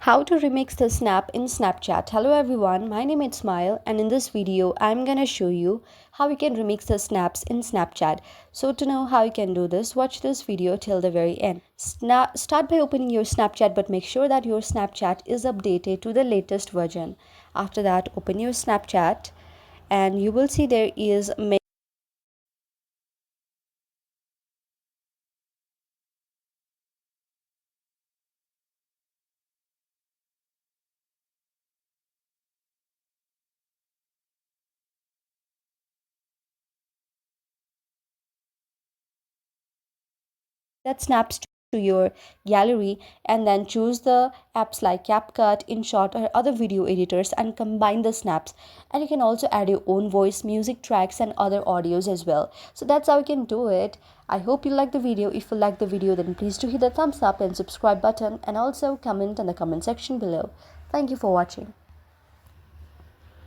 How to remix the snap in Snapchat. Hello everyone, my name is Smile and in this video I'm gonna show you how you can remix the snaps in Snapchat. So to know how you can do this, watch this video till the very end. Start by opening your Snapchat, but make sure that your Snapchat is updated to the latest version. After that, open your Snapchat and you will see there is that snaps to your gallery, and then choose the apps like CapCut, InShot, or other video editors and combine the snaps. And you can also add your own voice, music tracks, and other audios as well. So that's how you can do it. I hope you like the video. If you like the video, then please do hit the thumbs up and subscribe button, and also comment in the comment section below. Thank you for watching.